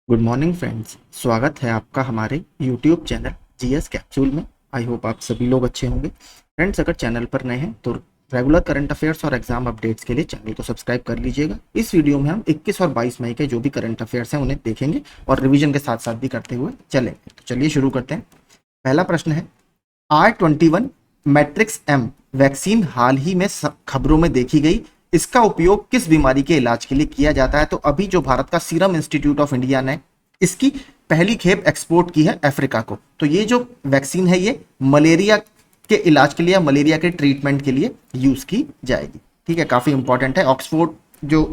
Good morning friends. स्वागत है आपका हमारे यूट्यूब चैनल जीएस कैप्सूल में। आई होप आप सभी लोग अच्छे होंगे। फ्रेंड्स, अगर चैनल पर नए हैं तो रेगुलर करंट अफेयर्स और एग्जाम अपडेट्स के लिए चैनल को सब्सक्राइब कर लीजिएगा। इस वीडियो में हम 21 और 22 मई के जो भी करंट अफेयर्स हैं उन्हें देखेंगे और रिवीजन के साथ साथ भी करते हुए चलेंगे। तो चलिए शुरू करते हैं। पहला प्रश्न है, R21 मैट्रिक्स एम वैक्सीन हाल ही में खबरों में देखी गई। इसका उपयोग किस बीमारी के इलाज के लिए किया जाता है? तो अभी जो भारत का सीरम इंस्टीट्यूट ऑफ इंडिया ने इसकी पहली खेप एक्सपोर्ट की है अफ्रीका को। तो ये जो वैक्सीन है ये मलेरिया के इलाज के लिए या मलेरिया के ट्रीटमेंट के लिए यूज की जाएगी। ठीक है, काफी इंपॉर्टेंट है। ऑक्सफोर्ड जो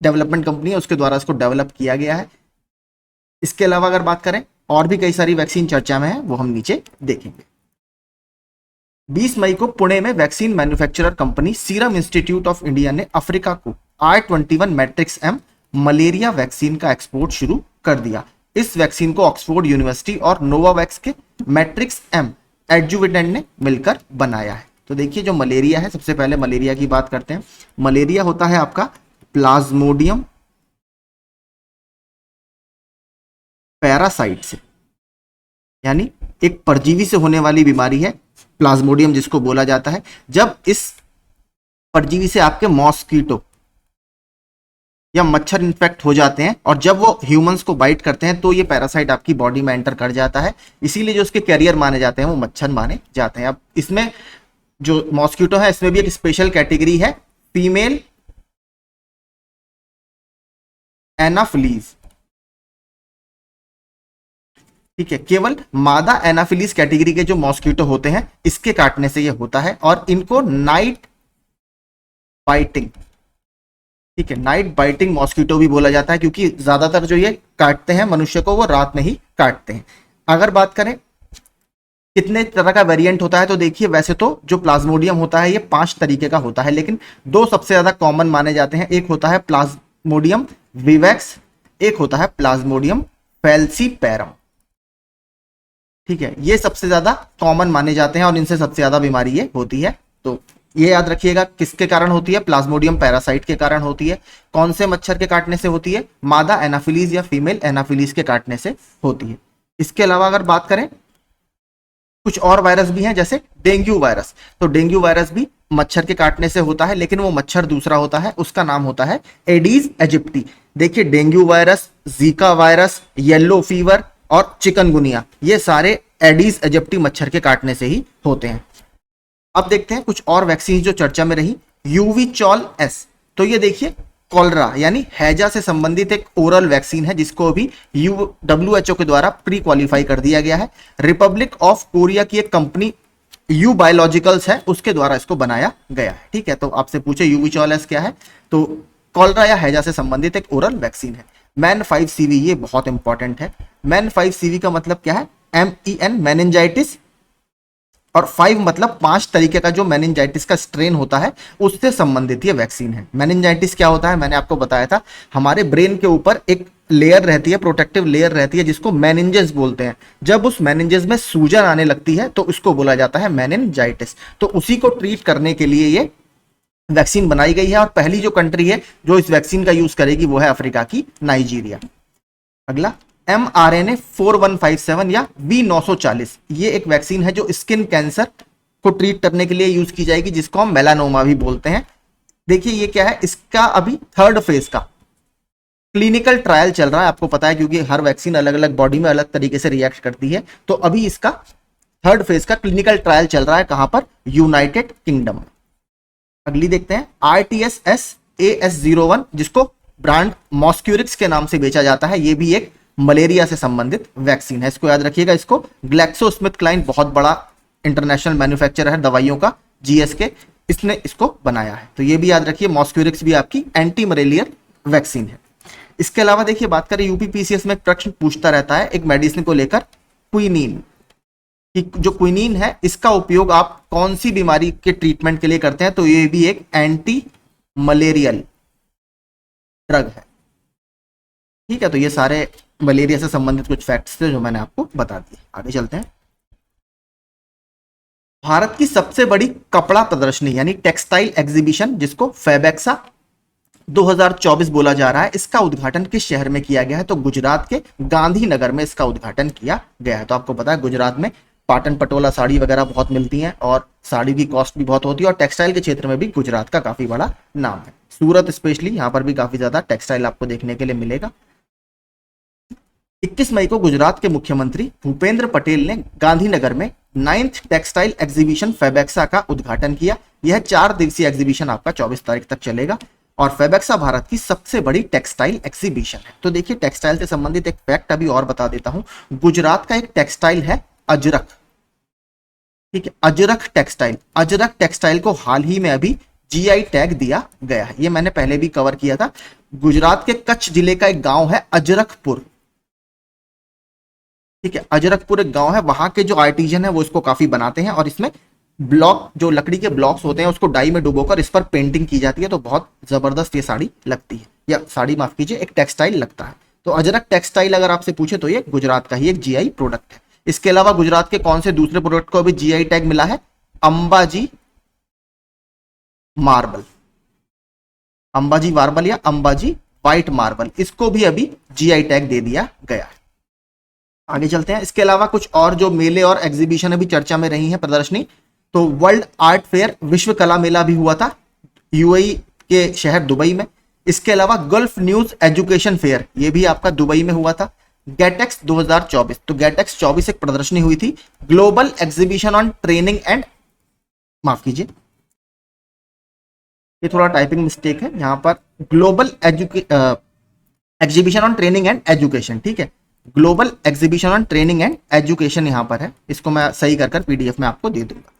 डेवलपमेंट कंपनी है उसके द्वारा इसको डेवलप किया गया है। इसके अलावा अगर बात करें और भी कई सारी वैक्सीन चर्चा में है, वो हम नीचे देखेंगे। 20 मई को पुणे में vaccine manufacturer company Serum Institute of India ने अफ्रीका को R21 Matrix M malaria vaccine का एक्सपोर्ट शुरू कर दिया। इस वैक्सीन को ऑक्सफोर्ड यूनिवर्सिटी और नोवावैक्स के मैट्रिक्स एम एडजुवेटेंट ने मिलकर बनाया है। तो देखिए, जो मलेरिया है, सबसे पहले मलेरिया की बात करते हैं। मलेरिया होता है आपका प्लाज्मोडियम पैरासाइट से, यानी एक परजीवी से होने वाली बीमारी है प्लाज्मोडियम जिसको बोला जाता है। जब इस परजीवी से आपके मॉस्कीटो या मच्छर इन्फेक्ट हो जाते हैं और जब वो ह्यूमंस को बाइट करते हैं तो ये पैरासाइट आपकी बॉडी में एंटर कर जाता है। इसीलिए जो उसके कैरियर माने जाते हैं वो मच्छर माने जाते हैं। अब इसमें जो मॉस्किटो है इसमें भी एक स्पेशल कैटेगरी है, फीमेल एनाफिलीज। ठीक है, केवल मादा एनाफिलीज कैटेगरी के जो मॉस्किटो होते हैं इसके काटने से ये होता है और इनको नाइट बाइटिंग, ठीक है, नाइट बाइटिंग मॉस्किटो भी बोला जाता है क्योंकि ज्यादातर जो ये काटते हैं मनुष्य को वो रात में ही काटते हैं। अगर बात करें कितने तरह का वेरिएंट होता है, तो देखिए वैसे तो जो प्लाज्मोडियम होता है ये 5 तरीके का होता है, लेकिन 2 सबसे ज्यादा कॉमन माने जाते हैं। एक होता है प्लाज्मोडियम विवैक्स, एक होता है प्लाज्मोडियम फैल्सीपैरम। ठीक है, ये सबसे ज्यादा कॉमन माने जाते हैं और इनसे सबसे ज्यादा बीमारी ये होती है। तो ये याद रखिएगा किसके कारण होती है, प्लाज्मोडियम पैरासाइट के कारण होती है। कौन से मच्छर के काटने से होती है? मादा एनाफिलीज या फीमेल एनाफिलीज के काटने से होती है। इसके अलावा अगर बात करें कुछ और वायरस भी हैं जैसे डेंगू वायरस। तो डेंगू वायरस भी मच्छर के काटने से होता है, लेकिन वो मच्छर दूसरा होता है, उसका नाम होता है एडीज एजिप्टी। देखिए, dengue virus, Zika virus, yellow fever और चिकनगुनिया ये सारे एडीज एजिप्टी मच्छर के काटने से ही होते हैं। अब देखते हैं कुछ और वैक्सीन जो चर्चा में रही। यूवीचॉल एस, तो ये देखिए कॉलरा यानी हैजा से संबंधित एक ओरल वैक्सीन है जिसको अभी WHO के द्वारा प्री क्वालिफाई कर दिया गया है। रिपब्लिक ऑफ कोरिया की एक कंपनी यू बायोलॉजिकल्स है, उसके द्वारा इसको बनाया गया है। ठीक है, तो आपसे पूछे यूवीचॉल एस क्या है, तो कॉलरा या हैजा से संबंधित एक ओरल वैक्सीन है। मैन 5CV, ये बहुत इंपॉर्टेंट है। मैन 5CV का मतलब क्या है? MEN मेनिंजाइटिस, और 5 मतलब 5 तरीके का जो मेनिंजाइटिस का स्ट्रेन होता है उससे संबंधित ये वैक्सीन है। मेनिंजाइटिस क्या होता है? मैंने आपको बताया था, हमारे ब्रेन के ऊपर एक लेयर रहती है, प्रोटेक्टिव लेयर रहती है जिसको मेनिंजेस बोलते हैं। जब उस मेनिंजेस में सूजन आने लगती है तो उसको बोला जाता है मेनिंजाइटिस। तो उसी को ट्रीट करने के लिए ये वैक्सीन बनाई गई है और पहली जो कंट्री है जो इस वैक्सीन का यूज करेगी वो है अफ्रीका की नाइजीरिया। अगला mRNA 4157 या V940, ये एक वैक्सीन है जो स्किन कैंसर को ट्रीट करने के लिए यूज की जाएगी, जिसको हम मेलानोमा भी बोलते हैं। देखिए ये क्या है, इसका अभी 3rd फेज का क्लिनिकल ट्रायल चल रहा है। आपको पता है क्योंकि हर वैक्सीन अलग अलग बॉडी में अलग तरीके से रिएक्ट करती है, तो अभी इसका 3rd फेज का क्लिनिकल ट्रायल चल रहा है। कहां पर? यूनाइटेड किंगडम में। अगली देखते हैं RTS-AS01, जिसको ब्रांड मॉस्क्यूरिक्स के नाम से बेचा जाता है। ये भी एक मलेरिया से संबंधित वैक्सीन है, इसको याद रखिएगा। इसको ग्लैक्सोस्मिथक्लाइन, बहुत बड़ा इंटरनेशनल मैन्युफैक्चरर है दवाइयों का, GSK, इसने इसको बनाया है। तो ये भी याद रखिए, मॉस्क्यूरिक्स भी आपकी एंटी मलेरियल वैक्सीन है। इसके अलावा देखिए बात करें UPPCS में एक प्रश्न पूछता रहता है एक मेडिसिन को लेकर, क्विनीन। जो क्विनीन है इसका उपयोग आप कौन सी बीमारी के ट्रीटमेंट के लिए करते हैं? तो ये भी एक एंटी मलेरियल ड्रग है। ठीक है, तो ये सारे मलेरिया से संबंधित कुछ फैक्ट्स थे जो मैंने आपको बता दिए। आगे चलते हैं। भारत की सबसे बड़ी कपड़ा प्रदर्शनी यानी टेक्सटाइल एग्जीबिशन, जिसको फैबेक्सा 2024 बोला जा रहा है। इसका उद्घाटन किस शहर में किया गया है? तो गुजरात के गांधीनगर में इसका उद्घाटन किया गया है। तो आपको पता है गुजरात में पाटन पटोला साड़ी वगैरह बहुत मिलती हैं और साड़ी की कॉस्ट भी बहुत होती है और टेक्सटाइल के क्षेत्र में भी गुजरात का काफी बड़ा नाम है। सूरत स्पेशली यहाँ पर भी काफी ज्यादा टेक्सटाइल आपको देखने के लिए मिलेगा। 21 मई को गुजरात के मुख्यमंत्री भूपेंद्र पटेल ने गांधीनगर में 9th टेक्सटाइल एग्जीबिशन फेबेक्सा का उद्घाटन किया। यह 4 दिवसीय एग्जीबिशन आपका 24 तारीख तक चलेगा और फेबेक्सा भारत की सबसे बड़ी टेक्सटाइल एग्जीबिशन है। तो देखिए टेक्सटाइल से संबंधित एक फैक्ट अभी और बता देता हूं। गुजरात का एक टेक्सटाइल है अजरक, ठीक है, अजरक टेक्सटाइल। अजरक टेक्सटाइल को हाल ही में अभी जीआई टैग दिया गया है। ये मैंने पहले भी कवर किया था। गुजरात के कच्छ जिले का एक गांव है अजरकपुर, ठीक है, अजरकपुर एक गांव है। वहां के जो आर्टिजन है वो इसको काफी बनाते हैं और इसमें ब्लॉक, जो लकड़ी के ब्लॉक्स होते हैं उसको डाई में डुबोकर इस पर पेंटिंग की जाती है। तो बहुत जबरदस्त ये साड़ी लगती है, या साड़ी माफ कीजिए, एक टेक्सटाइल लगता है। तो अजरक टेक्सटाइल अगर आपसे पूछे तो ये गुजरात का ही एक जीआई प्रोडक्ट है। इसके अलावा गुजरात के कौन से दूसरे प्रोडक्ट को अभी जीआई टैग मिला है? अंबाजी मार्बल, अंबाजी मार्बल या अंबाजी व्हाइट मार्बल, इसको भी अभी जीआई टैग दे दिया गया है। आगे चलते हैं। इसके अलावा कुछ और जो मेले और एग्जीबिशन अभी चर्चा में रही हैं, प्रदर्शनी, तो वर्ल्ड आर्ट फेयर, विश्व कला मेला भी हुआ था यूएई के शहर दुबई में। इसके अलावा गल्फ न्यूज एजुकेशन फेयर, ये भी आपका दुबई में हुआ था। गेटेक्स 2024, तो गेटेक्स 24 एक प्रदर्शनी हुई थी, global exhibition on training and, माफ कीजिए ये थोड़ा टाइपिंग मिस्टेक है यहाँ पर, global exhibition on training and education, ठीक है, global exhibition on training and education यहाँ पर है। इसको मैं सही कर पीडीएफ में आपको दे दूंगा।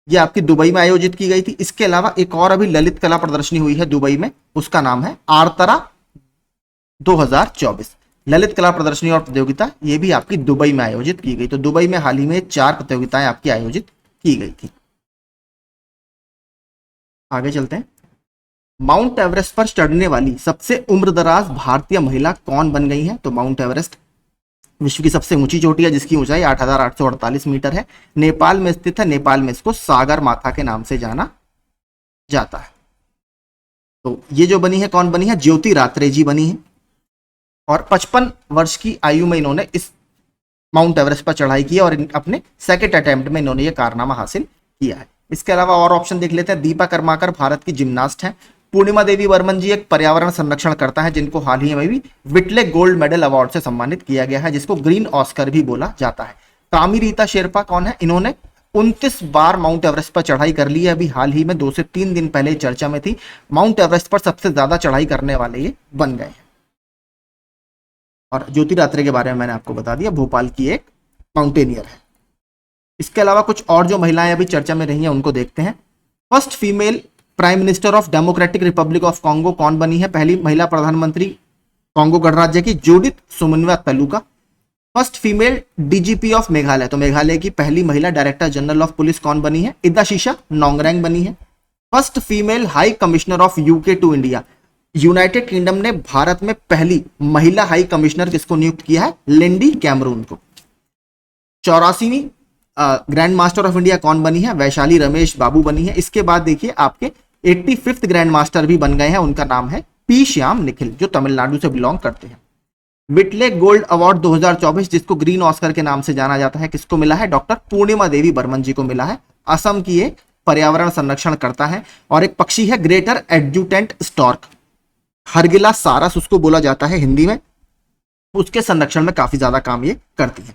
ये आपकी दुबई में आयोजित की गई थी। इसके अलावा एक और अभी ललित कला प्रदर्शनी हुई है दुबई में, उसका नाम है आर्तरा 2024। ललित कला प्रदर्शनी और प्रतियोगिता ये भी आपकी दुबई में आयोजित की गई। तो दुबई में हाल ही में 4 प्रतियोगिताएं आपकी आयोजित की गई थी। आगे चलते हैं। माउंट एवरेस्ट पर चढ़ने वाली सबसे उम्रदराज भारतीय महिला कौन बन गई है? तो माउंट एवरेस्ट विश्व की सबसे ऊंची चोटी है जिसकी ऊंचाई 8,848 मीटर है। नेपाल में स्थित है। नेपाल में इसको सागर माथा के नाम से जाना जाता है। तो ये जो बनी है, कौन बनी है? ज्योति रात्रे जी बनी है और 55 वर्ष की आयु में इन्होंने इस माउंट एवरेस्ट पर चढ़ाई की और अपने सेकेंड अटेम्प्ट में इन्होंने ये कारनामा हासिल किया है। इसके अलावा और ऑप्शन देख लेते हैं। दीपा कर्माकर भारत की जिम्नास्ट हैं। पूर्णिमा देवी बर्मन जी एक पर्यावरण संरक्षण करता है जिनको हाल ही में भी विटले गोल्ड मेडल अवार्ड से सम्मानित किया गया है, जिसको ग्रीन ऑस्कर भी बोला जाता है। कामी रीता शेरपा कौन है? इन्होंने 29 बार माउंट एवरेस्ट पर चढ़ाई कर ली है। अभी हाल ही में 2 से 3 दिन पहले चर्चा में थी। माउंट एवरेस्ट पर सबसे ज्यादा चढ़ाई करने वाले ये बन गए हैं। और ज्योति रात्रे के बारे में मैंने आपको बता दिया, भोपाल की एक माउंटेनियर है। इसके अलावा कुछ और जो महिलाएं अभी चर्चा में रही हैं उनको देखते हैं। First female prime minister of Democratic Republic of Congo कौन बनी है? पहली महिला प्रधानमंत्री कॉन्गो गणराज्य की Judith Suminwa Tuluka. First female DGP of Meghalaya, तो मेघालय की पहली महिला डायरेक्टर जनरल ऑफ पुलिस कौन बनी है? इदाशीशा नोंगरेंग बनी है। First female high commissioner of UK to India, United Kingdom ने भारत में पहली महिला हाई कमिश्नर किसको नियुक्त किया है? लिंडी कैमरून को। 84वीं ग्रैंड मास्टर ऑफ इंडिया कौन बनी है? वैशाली रमेश बाबू बनी है। इसके बाद देखिए आपके 85th ग्रैंड मास्टर भी बन गए हैं, उनका नाम है पी श्याम निखिल, जो तमिलनाडु से बिलोंग करते हैं। विटले गोल्ड अवार्ड 2024 जिसको ग्रीन ऑस्कर के नाम से जाना जाता है, किसको मिला है? डॉक्टर पूर्णिमा देवी बर्मन जी को मिला है। असम की एक पर्यावरण संरक्षण करता है। और एक पक्षी है ग्रेटर एडजुटेंट स्टॉर्क, हरगिला सारस उसको बोला जाता है हिंदी में, उसके संरक्षण में काफी ज्यादा काम ये करती है।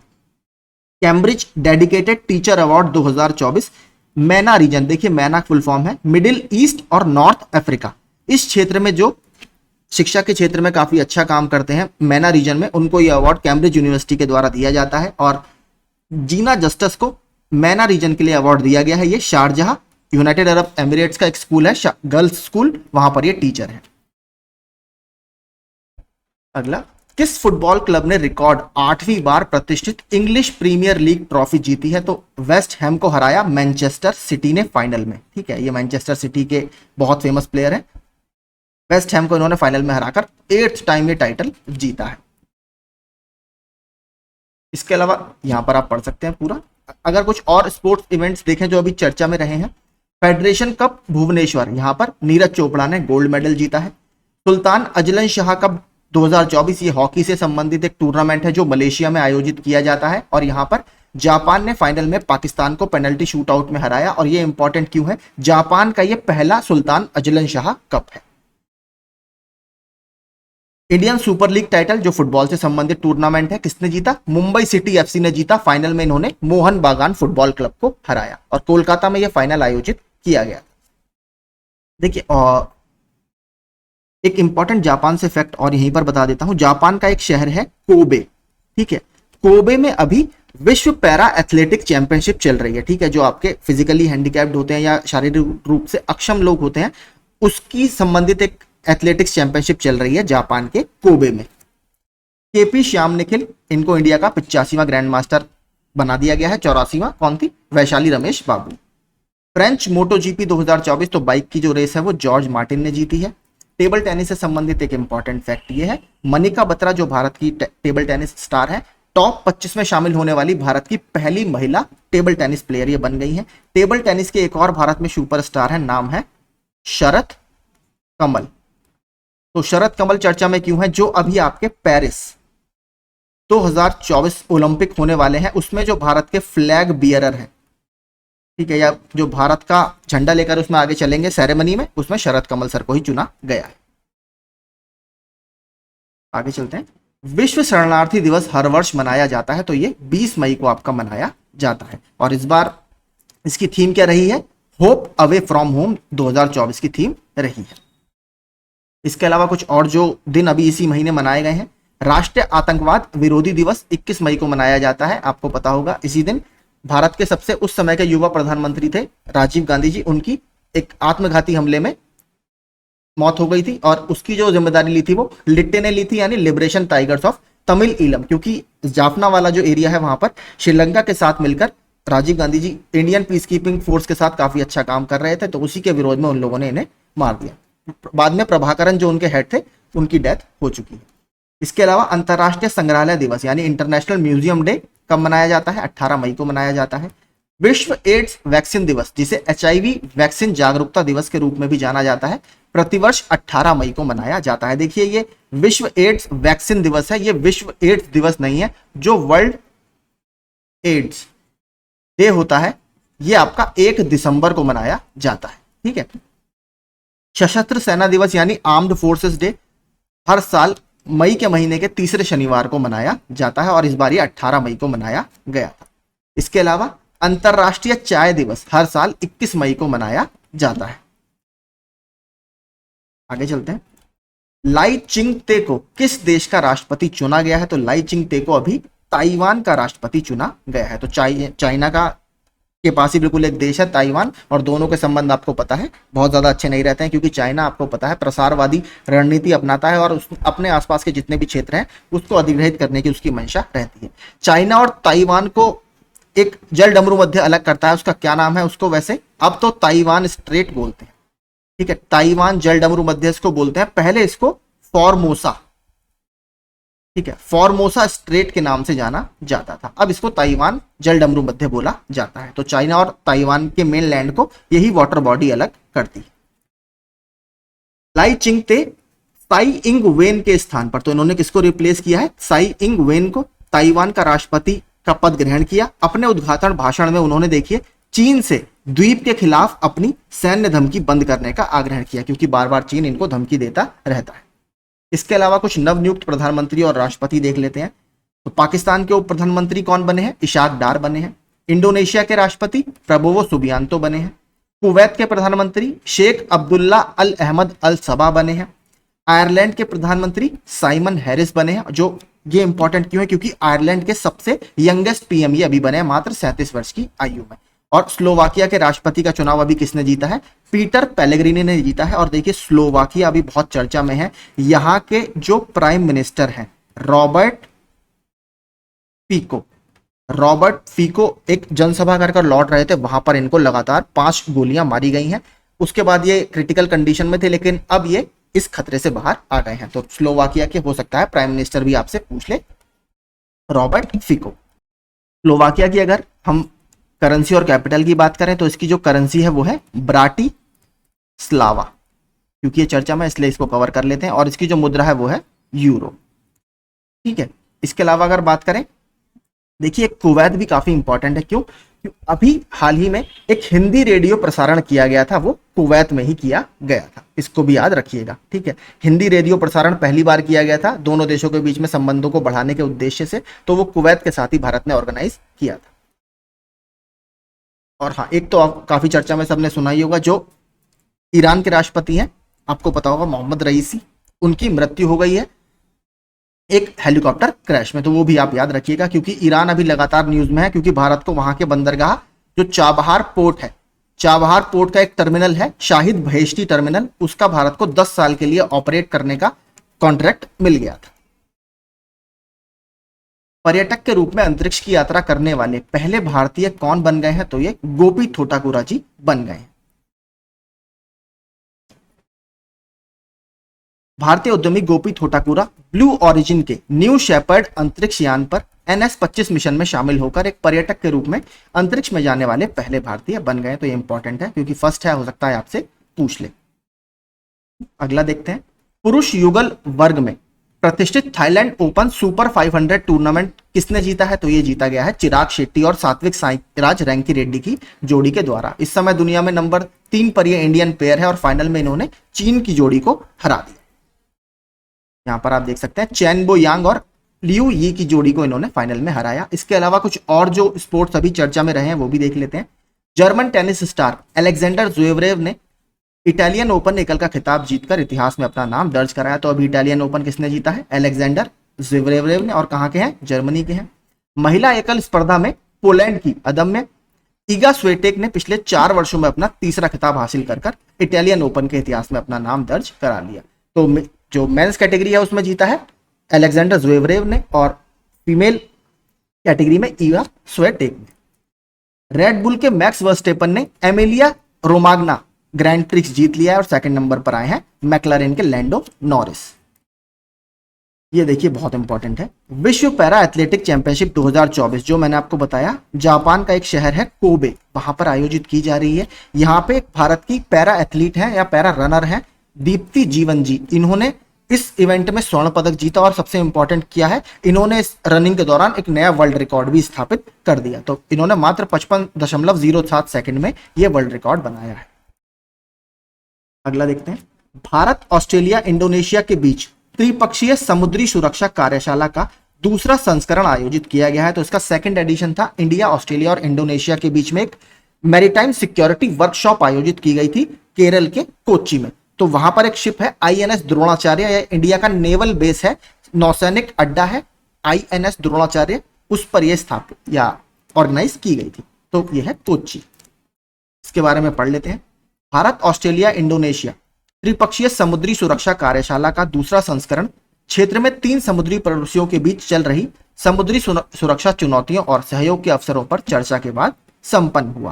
कैम्ब्रिज डेडिकेटेड टीचर अवार्ड 2024 मैना रीजन, देखिए मैना फुल फॉर्म है मिडिल ईस्ट और नॉर्थ अफ्रीका, इस क्षेत्र में जो शिक्षा के क्षेत्र में काफी अच्छा काम करते हैं मैना रीजन में, उनको यह अवार्ड कैम्ब्रिज यूनिवर्सिटी के द्वारा दिया जाता है। और जीना जस्टिस को मैना रीजन के लिए अवार्ड दिया गया है। ये शारजाह यूनाइटेड अरब एमिरेट्स का एक स्कूल है, गर्ल्स स्कूल, वहां पर ये टीचर है। अगला, किस फुटबॉल क्लब ने रिकॉर्ड 8वीं बार प्रतिष्ठित इंग्लिश प्रीमियर लीग ट्रॉफी जीती है? तो वेस्ट हैम को हराया मैनचेस्टर सिटी ने फाइनल में, ठीक है, ये मैनचेस्टर सिटी के बहुत फेमस प्लेयर हैं। वेस्ट हैम को इन्होंने फाइनल में हराकर 8th टाइम ये टाइटल जीता है। इसके अलावा यहां पर आप पढ़ सकते हैं पूरा। अगर कुछ और स्पोर्ट्स इवेंट्स देखें जो अभी चर्चा में रहे हैं, फेडरेशन कप भुवनेश्वर, यहां पर नीरज चोपड़ा ने गोल्ड मेडल जीता है। सुल्तान अजलन शाह कप 2024 ये हॉकी से संबंधित एक टूर्नामेंट है जो मलेशिया में आयोजित किया जाता है और यहां पर जापान ने फाइनल में पाकिस्तान को पेनल्टी शूटआउट में हराया। और ये इंपॉर्टेंट क्यों है, जापान का ये पहला सुल्तान अजलन शाह कप है। इंडियन सुपर लीग टाइटल जो फुटबॉल से संबंधित टूर्नामेंट है, किसने जीता, मुंबई सिटी एफसी ने जीता। फाइनल में इन्होंने मोहन बागान फुटबॉल क्लब को हराया और कोलकाता में यह फाइनल आयोजित किया गया। देखिए एक इंपॉर्टेंट जापान से फैक्ट और यहीं पर बता देता हूं, जापान का एक शहर है कोबे, ठीक है। कोबे में अभी विश्व पैरा एथलेटिक चैंपियनशिप चल रही है, ठीक है। जो आपके फिजिकली हैंडीकैप्ड होते हैं या शारीरिक रूप से अक्षम लोग होते हैं, उसकी संबंधित एक एथलेटिक्स चैंपियनशिप चल रही है जापान के कोबे में। केपी श्याम निखिल, इनको इंडिया का 85वां ग्रैंड मास्टर बना दिया गया है। 84वां कौन थी, वैशाली रमेश बाबू। फ्रेंच मोटो जीपी 2024 तो बाइक की जो रेस है वो जॉर्ज मार्टिन ने जीती है। टेबल टेनिस से संबंधित एक इंपॉर्टेंट फैक्ट ये है, मनिका बत्रा जो भारत की टेबल टेनिस स्टार है, टॉप 25 में शामिल होने वाली भारत की पहली महिला टेबल टेनिस प्लेयर ये बन गई है। टेबल टेनिस के एक और भारत में सुपरस्टार है, नाम है शरत कमल। तो शरत कमल चर्चा में क्यों है, जो अभी आपके पेरिस 2024 ओलंपिक होने वाले हैं उसमें जो भारत के फ्लैग बियरर हैं, ठीक है, या जो भारत का झंडा लेकर उसमें आगे चलेंगे सेरेमनी में, उसमें शरत कमल सर को ही चुना गया है। आगे चलते हैं। विश्व शरणार्थी दिवस हर वर्ष मनाया जाता है, तो ये 20 मई को आपका मनाया जाता है। और इस बार इसकी थीम क्या रही है, होप अवे फ्रॉम होम 2024 की थीम रही है। इसके अलावा कुछ और जो दिन अभी इसी महीने मनाए गए हैं, राष्ट्रीय आतंकवाद विरोधी दिवस 21 मई को मनाया जाता है। आपको पता होगा इसी दिन भारत के सबसे उस समय के युवा प्रधानमंत्री थे राजीव गांधी जी, उनकी एक आत्मघाती हमले में मौत हो गई थी और उसकी जो जिम्मेदारी ली थी वो लिट्टे ने ली थी, यानी liberation tigers of Tamil Eelam. क्योंकि जाफना वाला जो एरिया है वहां पर श्रीलंका के साथ मिलकर Rajiv Gandhi ji Indian peace keeping force के साथ काफी अच्छा काम कर रहे थे, तो उसी के विरोध में उन लोगों ने इन्हें मार दिया। बाद में प्रभाकरन जो उनके हेड थे उनकी डेथ हो चुकी है। इसके अलावा अंतरराष्ट्रीय संग्रहालय दिवस यानी इंटरनेशनल म्यूजियम डे कब मनाया जाता है, 18 मई को मनाया जाता है। विश्व एड्स वैक्सीन दिवस, जिसे HIV वैक्सीन जागरूकता दिवस के रूप में भी जाना जाता है, प्रतिवर्ष 18 मई को मनाया जाता है। देखिए ये विश्व एड्स वैक्सीन दिवस है, ये विश्व एड्स दिवस नहीं है। जो वर्ल्ड एड्स डे होता है ये आपका 1 दिसंबर को मनाया जाता है, ठीक है। सशस्त्र सेना दिवस यानी आर्म्ड फोर्सेस डे हर साल मई के महीने के तीसरे शनिवार को मनाया जाता है और इस बार ये 18 मई को मनाया गया था। इसके अलावा अंतरराष्ट्रीय चाय दिवस हर साल 21 मई को मनाया जाता है। आगे चलते हैं। लाई चिंग-ते को किस देश का राष्ट्रपति चुना गया है, तो लाई चिंग-ते को अभी ताइवान का राष्ट्रपति चुना गया है। तो चाइना का के पास ही बिल्कुल एक देश है ताइवान, और दोनों के संबंध आपको पता है बहुत ज्यादा अच्छे नहीं रहते हैं, क्योंकि चाइना आपको पता है प्रसारवादी रणनीति अपनाता है और अपने आसपास के जितने भी क्षेत्र हैं उसको अधिग्रहित करने की उसकी मंशा रहती है। चाइना और ताइवान को एक जल डमरू मध्य अलग करता है, उसका क्या नाम है, उसको वैसे अब तो ताइवान स्ट्रेट बोलते हैं, ठीक है। ताइवान जल डमरू मध्य इसको बोलते हैं, पहले इसको फॉर्मोसा, ठीक है, फॉर्मोसा स्ट्रेट के नाम से जाना जाता था, अब इसको ताइवान जल डमरू मध्य बोला जाता है। तो चाइना और ताइवान के मेन लैंड को यही वाटर बॉडी अलग करती है। लाई चिंग-ते साई इंग वेन के स्थान पर, तो इन्होंने किसको रिप्लेस किया है, साई इंग वेन को, ताइवान का राष्ट्रपति का पद ग्रहण किया। अपने उद्घाटन भाषण में उन्होंने देखिए चीन से द्वीप के खिलाफ अपनी सैन्य धमकी बंद करने का आग्रह किया, क्योंकि बार बार चीन इनको धमकी देता रहता है। इसके अलावा कुछ नवनियुक्त प्रधानमंत्री और राष्ट्रपति देख लेते हैं। तो पाकिस्तान के उप प्रधानमंत्री कौन बने हैं, इशाक डार बने हैं। इंडोनेशिया के राष्ट्रपति प्रबोवो सुबियांतो बने हैं। कुवैत के प्रधानमंत्री शेख अब्दुल्ला अल अहमद अल सबा बने हैं। आयरलैंड के प्रधानमंत्री साइमन हैरिस बने हैं। जो ये इंपॉर्टेंट क्यों है, क्योंकि आयरलैंड के सबसे यंगेस्ट PM ये अभी बने हैं, मात्र 37 वर्ष की आयु में। और स्लोवाकिया के राष्ट्रपति का चुनाव अभी किसने जीता है, पीटर पेलेग्रिनी ने जीता है। और देखिए स्लोवाकिया अभी बहुत चर्चा में है, यहाँ के जो प्राइम मिनिस्टर हैं रॉबर्ट फीको एक जनसभा कर लौट रहे थे, वहां पर इनको लगातार 5 गोलियां मारी गई हैं। उसके बाद ये क्रिटिकल कंडीशन में थे, लेकिन अब ये इस खतरे से बाहर आ गए हैं। तो स्लोवाकिया के हो सकता है प्राइम मिनिस्टर भी आपसे पूछ ले, रॉबर्ट फीको। स्लोवाकिया की अगर हम करेंसी और कैपिटल की बात करें तो इसकी जो करेंसी है वो है ब्राटी स्लावा, क्योंकि ये चर्चा में, इसलिए इसको कवर कर लेते हैं। और इसकी जो मुद्रा है वो है यूरो। ठीक है, इसके अलावा अगर बात करें, देखिए कुवैत भी काफी इंपॉर्टेंट है। क्यों? अभी हाल ही में एक हिंदी रेडियो प्रसारण किया गया था, वो कुवैत में ही किया गया था, इसको भी याद रखिएगा। ठीक है, हिंदी रेडियो प्रसारण पहली बार किया गया था दोनों देशों के बीच में संबंधों को बढ़ाने के उद्देश्य से, तो वो कुवैत के साथ ही भारत ने ऑर्गेनाइज किया था। और हाँ, एक तो आप काफी चर्चा में सबने सुना ही होगा, जो ईरान के राष्ट्रपति हैं, आपको पता होगा, मोहम्मद रईसी, उनकी मृत्यु हो गई है एक हेलीकॉप्टर क्रैश में। तो वो भी आप याद रखिएगा, क्योंकि ईरान अभी लगातार न्यूज में है, क्योंकि भारत को वहां के बंदरगाह जो चाबहार पोर्ट है, चाबहार पोर्ट का एक टर्मिनल है शाहिद बहेश्ती टर्मिनल, उसका भारत को 10 साल के लिए ऑपरेट करने का कॉन्ट्रैक्ट मिल गया था। पर्यटक के रूप में अंतरिक्ष की यात्रा करने वाले पहले भारतीय कौन बन गए हैं? तो ये गोपी थोटाकुरा जी बन गए हैं। भारतीय उद्यमी गोपी थोटाकुरा ब्लू ओरिजिन के न्यू शेपर्ड अंतरिक्ष यान पर NS-25 मिशन में शामिल होकर एक पर्यटक के रूप में अंतरिक्ष में जाने वाले पहले भारतीय बन गए। तो ये इंपॉर्टेंट है, क्योंकि फर्स्ट है, हो सकता है आपसे पूछ ले। अगला देखते हैं, पुरुष युगल वर्ग में प्रतिष्ठित थाईलैंड ओपन सुपर 500 टूर्नामेंट किसने जीता है? तो ये जीता गया है चिराग शेट्टी और सात्विक साईराज रैंकी रेड्डी की जोड़ी के द्वारा। इस समय दुनिया में नंबर 3 पर ये इंडियन पेयर है और फाइनल में इन्होंने चीन की जोड़ी को हरा दिया। यहां पर आप देख सकते हैं चैन बो यांग और लियू यी की जोड़ी को इन्होंने फाइनल में हराया। इसके अलावा कुछ और जो स्पोर्ट्स अभी चर्चा में रहे हैं वो भी देख लेते हैं। German tennis star Alexander Zverev ने इटालियन ओपन एकल का खिताब जीतकर इतिहास में अपना नाम दर्ज कराया। तो अभी इटालियन ओपन किसने जीता है? अलेक्जेंडर ज़्वेरेव ने, और कहां के हैं? जर्मनी के हैं। महिला एकल स्पर्धा में पोलैंड की अदम्य इगा स्वेटेक ने पिछले 4 वर्षों में अपना तीसरा खिताब हासिल कर इटालियन ओपन के इतिहास में अपना नाम दर्ज करा लिया। तो जो मेंस कैटेगरी है उसमें जीता है अलेक्जेंडर ज़्वेरेव ने, और फीमेल कैटेगरी में ईगा स्वेटेक ने। रेड बुल के मैक्स वर्स्टेपन ने एमिलिया रोमाग्ना ग्रैंड प्रिक्स जीत लिया है और सेकंड नंबर पर आए हैं मैक्लारेन के लैंडो नॉरिस। ये देखिए बहुत इंपॉर्टेंट है, विश्व पैरा एथलेटिक चैंपियनशिप 2024 जो मैंने आपको बताया जापान का एक शहर है कोबे, वहां पर आयोजित की जा रही है। यहाँ पे भारत की पैरा एथलीट है या पैरा रनर है दीप्ति जीवन जी, इन्होंने इस इवेंट में स्वर्ण पदक जीता और सबसे इंपॉर्टेंट किया है, इन्होंने इस रनिंग के दौरान एक नया वर्ल्ड रिकॉर्ड भी स्थापित कर दिया। तो इन्होंने मात्र 55.07 सेकंड में यह वर्ल्ड रिकॉर्ड बनाया है। अगला देखते हैं, भारत ऑस्ट्रेलिया इंडोनेशिया के बीच त्रिपक्षीय समुद्री सुरक्षा कार्यशाला का दूसरा संस्करण आयोजित किया गया है। तो इसका सेकंड एडिशन था। इंडिया, ऑस्ट्रेलिया और इंडोनेशिया के बीच में एक मैरीटाइम सिक्योरिटी वर्कशॉप आयोजित की गई थी केरल के कोच्चि में। तो वहां पर एक शिप है INS द्रोणाचार्य, यह इंडिया का नेवल बेस है, नौसैनिक अड्डा है INS द्रोणाचार्य, उस पर यह स्थापित या ऑर्गेनाइज की गई थी। तो यह है कोच्चि। इसके बारे में पढ़ लेते हैं। भारत ऑस्ट्रेलिया इंडोनेशिया त्रिपक्षीय समुद्री सुरक्षा कार्यशाला का दूसरा संस्करण क्षेत्र में 3 समुद्री पड़ोसियों के बीच चल रही समुद्री सुरक्षा चुनौतियों और सहयोग के अवसरों पर चर्चा के बाद संपन्न हुआ।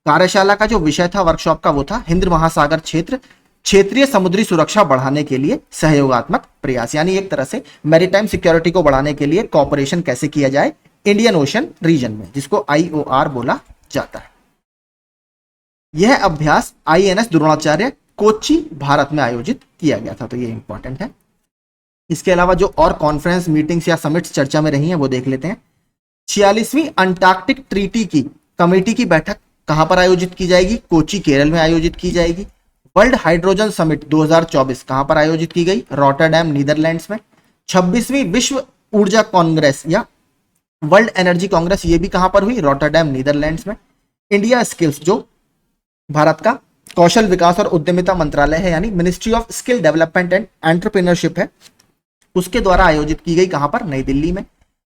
कार्यशाला का जो विषय था वर्कशॉप का वो था हिंद महासागर क्षेत्र क्षेत्रीय समुद्री सुरक्षा बढ़ाने के लिए सहयोगात्मक प्रयास, यानी एक तरह से मैरीटाइम सिक्योरिटी को बढ़ाने के लिए कॉपरेशन कैसे किया जाए इंडियन ओशन रीजन में, जिसको IOR बोला जाता है। यह अभ्यास INS द्रोणाचार्य कोच्चि भारत में आयोजित किया गया था। तो ये इंपॉर्टेंट है। इसके अलावा जो और कॉन्फ्रेंस मीटिंग्स या समिट्स चर्चा में रही हैं वो देख लेते हैं। 46वीं अंटार्कटिक ट्रीटी की कमेटी की बैठक कहां पर आयोजित की जाएगी? कोच्चि केरल में आयोजित की जाएगी। वर्ल्ड हाइड्रोजन समिट 2024 कहां पर आयोजित की गई? रॉटरडैम नीदरलैंड्स में। 26वीं विश्व ऊर्जा कांग्रेस या वर्ल्ड एनर्जी कांग्रेस ये भी कहां पर हुई? रॉटरडैम नीदरलैंड्स में। इंडिया स्किल्स जो भारत का कौशल विकास और उद्यमिता मंत्रालय है, यानी ministry of skill development and entrepreneurship है, उसके द्वारा आयोजित की गई कहां पर? नई दिल्ली में।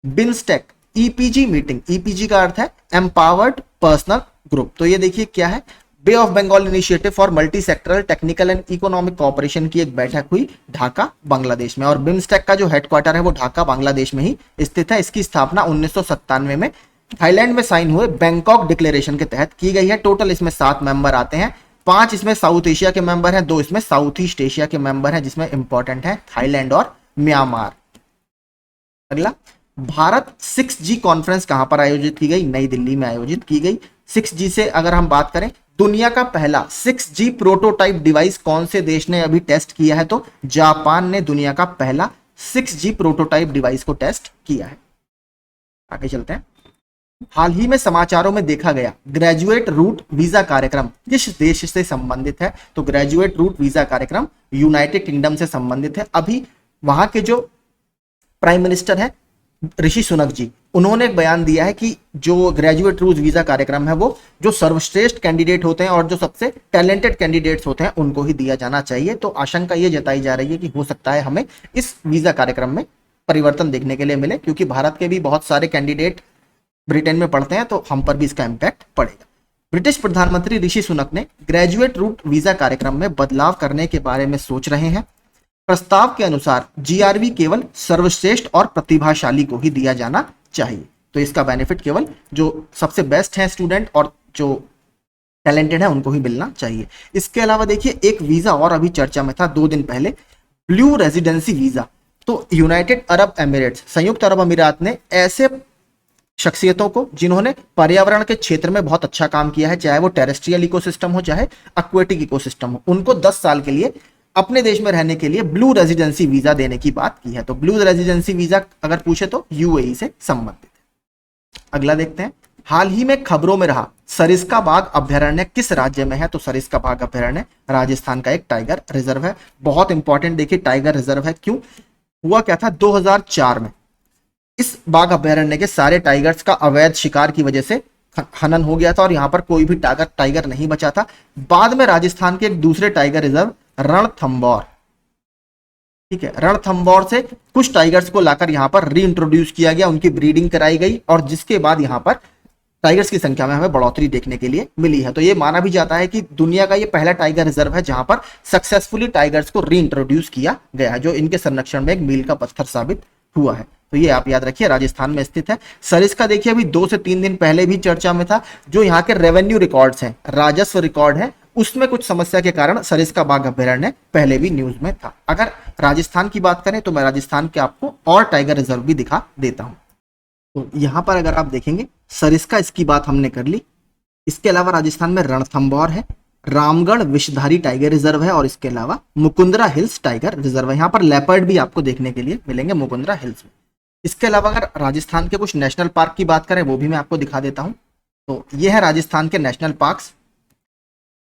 बिम्स्टेक EPG मीटिंग, EPG का अर्थ है एम्पावर्ड पर्सनल ग्रुप। तो ये देखिए क्या है, Bay of Bengal Initiative for Multi Sectoral Technical and Economic Cooperation की एक बैठक हुई ढाका बांग्लादेश में। और बिम्स्टेक का जो हेडक्वार्टर है वो ढाका बांग्लादेश में ही स्थित है। इसकी स्थापना 1997 में थाईलैंड में साइन हुए बैंकॉक डिक्लेरेशन के तहत की गई है। टोटल इसमें 7 मेंबर आते हैं, 5 इसमें साउथ एशिया के मेंबर हैं, 2 इसमें साउथ ईस्ट एशिया के मेंबर हैं, जिसमें इंपॉर्टेंट है थाईलैंड और म्यांमार। अगला, भारत 6G कॉन्फ्रेंस कहां पर आयोजित की गई? नई दिल्ली में आयोजित की गई। 6G से अगर हम बात करें दुनिया का पहला 6G प्रोटोटाइप डिवाइस कौन से देश ने अभी टेस्ट किया है? तो जापान ने दुनिया का पहला 6G प्रोटोटाइप डिवाइस को टेस्ट किया है। आगे चलते हैं। हाल ही में समाचारों में देखा गया ग्रेजुएट रूट वीजा कार्यक्रम किस देश से संबंधित है? तो ग्रेजुएट रूट वीजा कार्यक्रम यूनाइटेड किंगडम से संबंधित है। अभी वहां के जो प्राइम मिनिस्टर है ऋषि सुनक जी, उन्होंने एक बयान दिया है कि जो ग्रेजुएट रूट वीजा कार्यक्रम है वो जो सर्वश्रेष्ठ कैंडिडेट होते हैं और जो सबसे टैलेंटेड कैंडिडेट्स होते हैं उनको ही दिया जाना चाहिए। तो आशंका ये जताई जा रही है कि हो सकता है हमें इस वीजा कार्यक्रम में परिवर्तन देखने के लिए मिले, क्योंकि भारत के भी बहुत सारे कैंडिडेट ब्रिटेन में पढ़ते हैं, तो हम पर भी इसका इम्पैक्ट पड़ेगा। ब्रिटिश प्रधानमंत्री ऋषि सुनक ने ग्रेजुएट रूट वीजा कार्यक्रम में बदलाव करने के बारे में सोच रहे हैं। प्रस्ताव के अनुसार जीआरवी केवल सर्वश्रेष्ठ और प्रतिभाशाली को ही दिया जाना चाहिए। तो इसका बेनिफिट केवल जो सबसे बेस्ट हैं स्टूडेंट और जो टैलेंटेड है उनको ही मिलना चाहिए। इसके अलावा देखिए एक वीजा और अभी चर्चा में था 2 दिन पहले, ब्लू रेजिडेंसी वीजा। तो यूनाइटेड अरब एमिरेट्स, संयुक्त अरब अमीरात ने ऐसे शख्सियतों को जिन्होंने पर्यावरण के क्षेत्र में बहुत अच्छा काम किया है, चाहे वो टेरेस्ट्रियल इकोसिस्टम हो चाहे एक्वेटिक इकोसिस्टम हो, उनको 10 साल के लिए अपने देश में रहने के लिए ब्लू रेजिडेंसी वीजा देने की बात की है। तो ब्लू रेजिडेंसी वीजा अगर पूछे तो यूएई से संबंधित है। अगला देखते हैं। हाल ही में खबरों में रहा सरिस्का बाघ अभ्यारण्य किस राज्य में है? तो सरिस्का बाघ अभ्यारण्य राजस्थान का एक टाइगर रिजर्व है। बहुत इंपॉर्टेंट देखिए टाइगर रिजर्व है, क्यों? हुआ क्या था 2004 में इस बाघ अभ्यारण्य के सारे टाइगर्स का अवैध शिकार की वजह से हनन हो गया था और यहां पर कोई भी टाइगर नहीं बचा था। बाद में राजस्थान के एक दूसरे टाइगर रिजर्व रणथंभौर, ठीक है, रणथंभौर से कुछ टाइगर्स को लाकर यहां पर रीइंट्रोड्यूस किया गया, उनकी ब्रीडिंग कराई गई और जिसके बाद यहां पर टाइगर्स की संख्या में हमें बढ़ोतरी देखने के लिए मिली है। तो ये माना भी जाता है कि दुनिया का ये पहला टाइगर रिजर्व है जहां पर सक्सेसफुली टाइगर्स को रीइंट्रोड्यूस किया गया है, जो इनके संरक्षण में एक मील का पत्थर साबित हुआ है। तो ये आप याद रखिए राजस्थान में स्थित है। सरिस्का देखिए अभी 2 से 3 दिन पहले भी चर्चा में था। जो यहाँ के रेवेन्यू रिकॉर्ड्स हैं, राजस्व रिकॉर्ड है, उसमें कुछ समस्या के कारण सरिस्का बाघ अभ्यारण्य पहले भी न्यूज में था। अगर राजस्थान की बात करें तो मैं राजस्थान के आपको और टाइगर रिजर्व भी दिखा देता हूं। तो यहां पर अगर आप देखेंगे सरिस्का, इसकी बात हमने कर ली। इसके अलावा राजस्थान में रणथंभौर है, रामगढ़ विषधारी टाइगर रिजर्व है और इसके अलावा मुकुंदरा हिल्स टाइगर रिजर्व है। यहाँ पर लेपर्ड भी आपको देखने के लिए मिलेंगे मुकुंदरा हिल्स में। इसके अलावा अगर राजस्थान के कुछ नेशनल पार्क की बात करें वो भी मैं आपको दिखा देता हूं। तो ये है राजस्थान के national parks.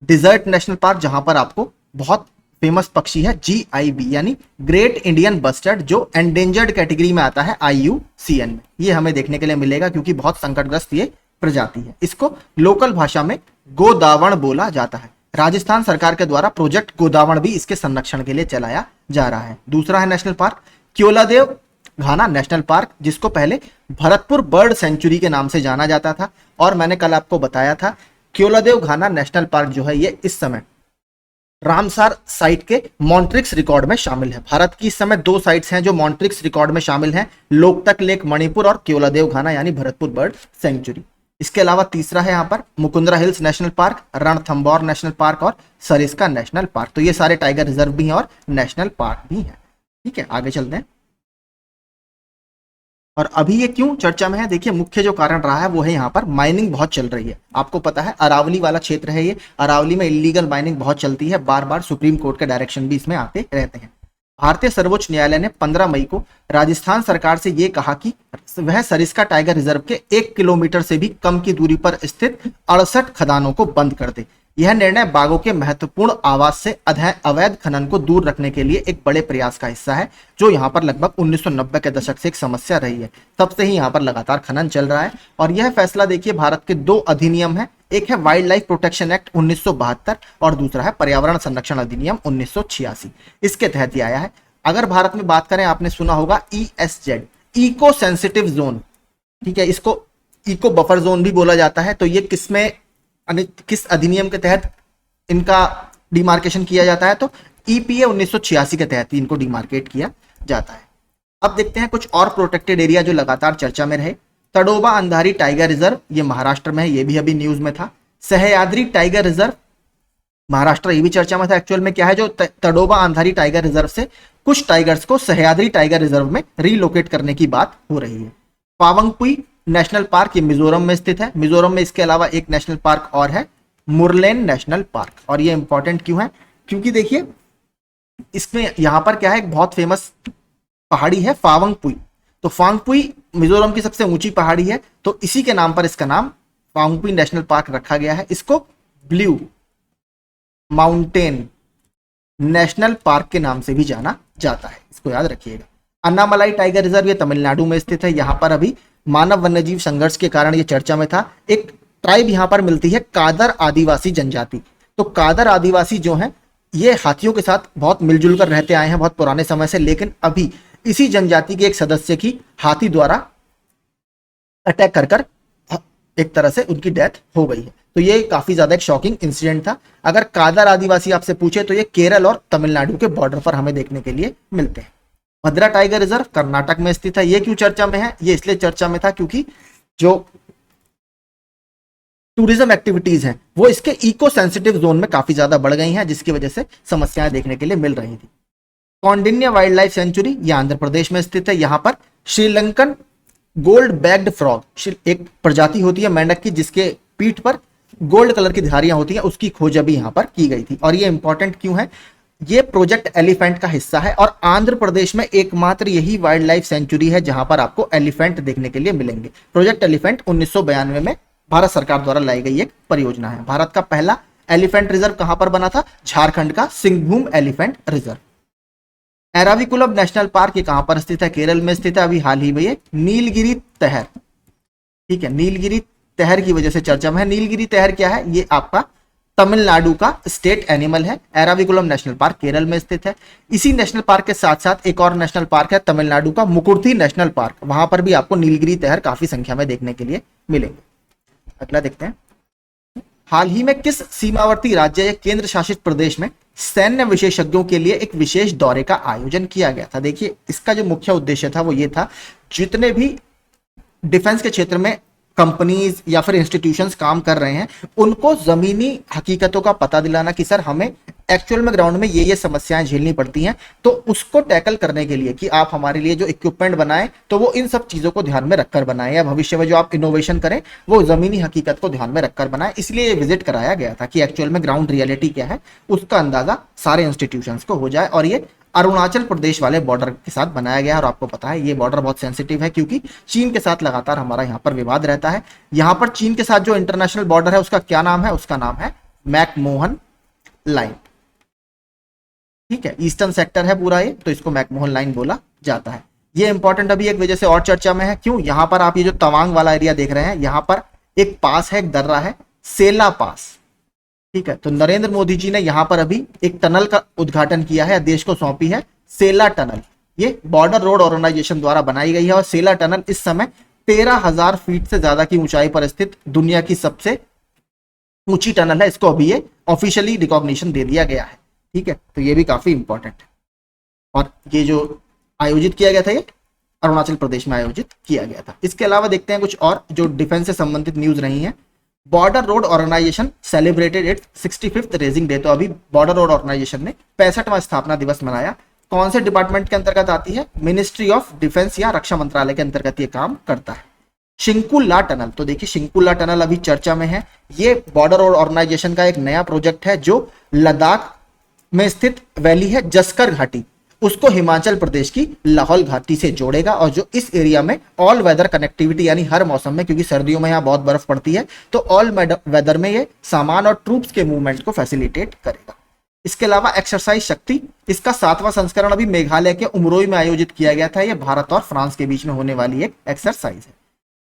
Desert National Park, जहां पर आपको बहुत फेमस पक्षी है GIB यानी ग्रेट इंडियन बस्टर्ड, जो एंडेंजर्ड कैटेगरी में आता है IUCN में। ये हमें देखने के लिए मिलेगा क्योंकि बहुत संकटग्रस्त ये प्रजाति है। इसको लोकल भाषा में गोदावण बोला जाता है। राजस्थान सरकार के द्वारा प्रोजेक्ट गोदावण भी इसके संरक्षण के लिए चलाया जा रहा है। दूसरा है नेशनल पार्क क्योलादेव घाना नेशनल पार्क, जिसको पहले भरतपुर बर्ड सेंचुरी के नाम से जाना जाता था और मैंने कल आपको बताया था क्योलादेव घाना नेशनल पार्क जो है ये इस समय रामसार साइट के मॉन्ट्रिक्स रिकॉर्ड में शामिल है। भारत की इस समय 2 साइट्स हैं जो मॉन्ट्रिक्स रिकॉर्ड में शामिल हैं, लोकतक लेक मणिपुर और क्योलादेव घाना यानी भरतपुर बर्ड सेंचुरी। इसके अलावा तीसरा है यहाँ पर Mukundra hills national park, Ranthambore national park और सरिस्का नेशनल पार्क। तो ये सारे टाइगर रिजर्व भी हैं और नेशनल पार्क भी हैं। ठीक है, आगे चलते हैं। और अभी ये क्यों चर्चा में है? देखिए मुख्य जो कारण रहा है वो है यहाँ पर माइनिंग बहुत चल रही है। आपको पता है अरावली वाला क्षेत्र है ये, अरावली में इलीगल माइनिंग बहुत चलती है, बार बार सुप्रीम कोर्ट के डायरेक्शन भी इसमें आते रहते हैं। भारतीय सर्वोच्च न्यायालय ने 15 मई को राजस्थान सरकार से ये कहा कि वह सरिस्का टाइगर रिजर्व के 1 किलोमीटर से भी कम की दूरी पर स्थित 68 खदानों को बंद कर दे। यह निर्णय बाघों के महत्वपूर्ण आवास से अवैध खनन को दूर रखने के लिए एक बड़े प्रयास का हिस्सा है, जो यहाँ पर लगभग 1990 के दशक से एक समस्या रही है। तब से ही यहाँ पर लगातार खनन चल रहा है। और यह फैसला देखिए भारत के 2 अधिनियम है, एक है वाइल्ड लाइफ प्रोटेक्शन एक्ट 1972 और दूसरा है पर्यावरण संरक्षण अधिनियम 1986। इसके तहत आया है। अगर भारत में बात करें, आपने सुना होगा ESZ इको सेंसिटिव जोन, ठीक है, इसको इको बफर जोन भी बोला जाता है। तो ये किस अधिनियम के तहत इनका डिमार्केशन किया जाता है? तो EPA 1986 के तहत इनको डिमार्केट किया जाता है। अब देखते हैं कुछ और प्रोटेक्टेड एरिया जो लगातार चर्चा में रहे। तडोबा अंधारी टाइगर रिजर्व, ये महाराष्ट्र में है, ये भी अभी न्यूज में था। सह्याद्री टाइगर रिजर्व महाराष्ट्र, ये भी चर्चा में था। एक्चुअल में क्या है, जो तडोबा अंधारी टाइगर रिजर्व से कुछ टाइगर्स को सह्याद्री टाइगर रिजर्व में रीलोकेट करने की बात हो रही है। पावंगपुई नेशनल पार्क, ये मिजोरम में स्थित है। मिजोरम में इसके अलावा एक नेशनल पार्क और है, मुरलेन नेशनल पार्क। और ये इंपॉर्टेंट क्यों है, क्योंकि देखिए इसमें यहां पर क्या है, एक बहुत फेमस पहाड़ी है फावंगपुई। तो फावंगपुई मिजोरम की सबसे ऊंची पहाड़ी है, तो इसी के नाम पर इसका नाम फावंगपुई नेशनल पार्क रखा गया है। इसको ब्लू माउंटेन नेशनल पार्क के नाम से भी जाना जाता है, इसको याद रखिएगा। अन्नामलाई टाइगर रिजर्व ये तमिलनाडु में स्थित है। यहाँ पर अभी मानव वन्यजीव संघर्ष के कारण ये चर्चा में था। एक ट्राइब यहाँ पर मिलती है कादर आदिवासी जनजाति। तो कादर आदिवासी जो है ये हाथियों के साथ बहुत मिलजुल कर रहते आए हैं बहुत पुराने समय से, लेकिन अभी इसी जनजाति के एक सदस्य की हाथी द्वारा अटैक कर एक तरह से उनकी डेथ हो गई है। तो ये काफी ज्यादा एक शॉकिंग इंसिडेंट था। अगर कादर आदिवासी आपसे पूछे तो ये केरल और तमिलनाडु के बॉर्डर पर हमें देखने के लिए मिलते हैं। भद्रा टाइगर रिजर्व कर्नाटक में स्थित है। ये क्यों चर्चा में है, ये इसलिए चर्चा में था क्योंकि जो टूरिज्म एक्टिविटीज हैं वो इसके इको सेंसिटिव जोन में काफी ज्यादा बढ़ गई हैं, जिसकी वजह से समस्याएं देखने के लिए मिल रही थी। कौंडिन्य वाइल्ड लाइफ सेंचुरी ये आंध्र प्रदेश में स्थित है। यहाँ पर श्रीलंकन गोल्ड बैग्ड फ्रॉग एक प्रजाति होती है मेंढक की, जिसके पीठ पर गोल्ड कलर की धारियां होती हैं, उसकी खोज अभी यहाँ पर की गई थी। और ये इंपॉर्टेंट क्यों है, ये प्रोजेक्ट एलिफेंट का हिस्सा है और आंध्र प्रदेश में एकमात्र यही वाइल्ड लाइफ सेंचुरी है जहां पर आपको एलिफेंट देखने के लिए मिलेंगे। प्रोजेक्ट एलिफेंट 1992 में भारत सरकार द्वारा लाई गई एक परियोजना है। भारत का पहला एलिफेंट रिजर्व कहां पर बना था, झारखंड का Singhbhum elephant reserve. Eravikulam national park ये कहां पर स्थित है, केरल में स्थित है। अभी हाल ही में ये नीलगिरी तहर, ठीक है, नीलगिरी तहर की वजह से चर्चा में है। नीलगिरी तहर क्या है, ये आपका तमिलनाडु का स्टेट एनिमल है। एराविकुलम नेशनल पार्क केरल में स्थित है। इसी नेशनल पार्क के साथ साथ एक और नेशनल पार्क है तमिलनाडु का मुकुर्थी नेशनल पार्क, वहां पर भी आपको नीलगिरी तहर काफी संख्या में देखने के लिए मिलेंगे। अगला देखते हैं, हाल ही में किस सीमावर्ती राज्य या केंद्र शासित प्रदेश में सैन्य विशेषज्ञों के लिए एक विशेष दौरे का आयोजन किया गया था। देखिए इसका जो मुख्य उद्देश्य था वो ये था, जितने भी डिफेंस के क्षेत्र में कंपनीज या फिर इंस्टीट्यूशंस काम कर रहे हैं उनको जमीनी हकीकतों का पता दिलाना कि सर हमें एक्चुअल में ग्राउंड में ये समस्याएं झेलनी पड़ती हैं, तो उसको टैकल करने के लिए कि आप हमारे लिए जो इक्विपमेंट बनाएं तो वो इन सब चीजों को ध्यान में रखकर बनाएं, या भविष्य में जो आप इनोवेशन करें वो जमीनी हकीकत को ध्यान में रखकर बनाएं। इसलिए ये विजिट कराया गया था कि एक्चुअल में ग्राउंड रियलिटी क्या है उसका अंदाजा सारे इंस्टीट्यूशंस को हो जाए। और ये अरुणाचल प्रदेश वाले बॉर्डर के साथ बनाया गया। और आपको पता है ये बॉर्डर बहुत सेंसिटिव है क्योंकि चीन के साथ लगातार हमारा यहाँ पर विवाद रहता है। यहाँ पर चीन के साथ जो इंटरनेशनल बॉर्डर है उसका क्या नाम है, उसका नाम है मैकमोहन लाइन, ठीक है, ईस्टर्न सेक्टर है पूरा ये, तो इसको मैकमोहन लाइन बोला जाता है। ये इंपॉर्टेंट अभी एक वजह से और चर्चा में है, क्यों, यहाँ पर आप ये जो तवांग वाला एरिया देख रहे हैं यहाँ पर एक पास है, एक दर्रा है, सेला पास, ठीक है। तो नरेंद्र मोदी जी ने यहाँ पर अभी एक टनल का उद्घाटन किया है, देश को सौंपी है सेला टनल। ये बॉर्डर रोड ऑर्गेनाइजेशन द्वारा बनाई गई है और सेला टनल इस समय 13,000 फीट से ज्यादा की ऊंचाई पर स्थित दुनिया की सबसे ऊंची टनल है। इसको अभी ये ऑफिशियली रिकॉग्निशन दे दिया गया है, ठीक है। तो ये भी काफी इंपॉर्टेंट है। और ये जो आयोजित किया गया था ये अरुणाचल प्रदेश में आयोजित किया गया था। इसके अलावा देखते हैं कुछ और जो डिफेंस से संबंधित न्यूज रही है। Border Road Organisation celebrated its 65th raising day. तो अभी बॉर्डर रोड ऑर्गेनाइजेशन ने 65वां स्थापना दिवस मनाया। कौन से डिपार्टमेंट के अंतर्गत आती है, मिनिस्ट्री ऑफ डिफेंस या रक्षा मंत्रालय के अंतर्गत ये काम करता है। शिंकुला टनल, तो देखिए शिंकुला टनल अभी चर्चा में है। ये बॉर्डर रोड ऑर्गेनाइजेशन का एक नया प्रोजेक्ट है जो लद्दाख में स्थित वैली है जस्कर घाटी, उसको हिमाचल प्रदेश की लाहौल घाटी से जोड़ेगा और जो इस एरिया में ऑल वेदर कनेक्टिविटी यानी हर मौसम में, क्योंकि सर्दियों में यहाँ बहुत बर्फ पड़ती है, तो ऑल वेदर में ये सामान और ट्रूप्स के मूवमेंट को फैसिलिटेट करेगा। इसके अलावा एक्सरसाइज शक्ति, इसका 7वां संस्करण अभी मेघालय के उमरोई में आयोजित किया गया था। यह भारत और फ्रांस के बीच में होने वाली एक एक्सरसाइज है।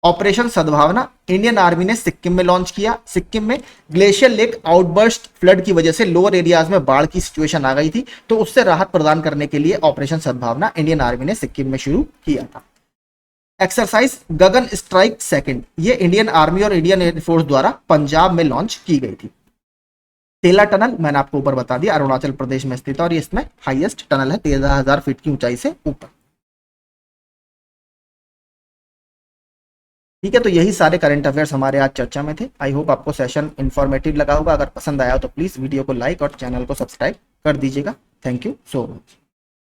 ऑपरेशन सद्भावना इंडियन आर्मी ने सिक्किम में लॉन्च किया। सिक्किम में ग्लेशियर लेक आउटबर्स्ट फ्लड की वजह से लोअर एरियाज में बाढ़ की सिचुएशन आ गई थी, तो उससे राहत प्रदान करने के लिए ऑपरेशन सद्भावना इंडियन आर्मी ने सिक्किम में शुरू किया था। एक्सरसाइज गगन स्ट्राइक सेकंड, ये इंडियन आर्मी और इंडियन एयरफोर्स द्वारा पंजाब में लॉन्च की गई थी। सेला टनल मैंने आपको ऊपर बता दिया, अरुणाचल प्रदेश में स्थित है और इसमें हाईएस्ट टनल है 13,000 फीट की ऊंचाई से ऊपर। ठीक है, तो यही सारे करंट अफेयर्स हमारे आज चर्चा में थे। आई होप आपको सेशन इंफॉर्मेटिव लगा होगा। अगर पसंद आया हो तो प्लीज वीडियो को लाइक और चैनल को सब्सक्राइब कर दीजिएगा। Thank you so much.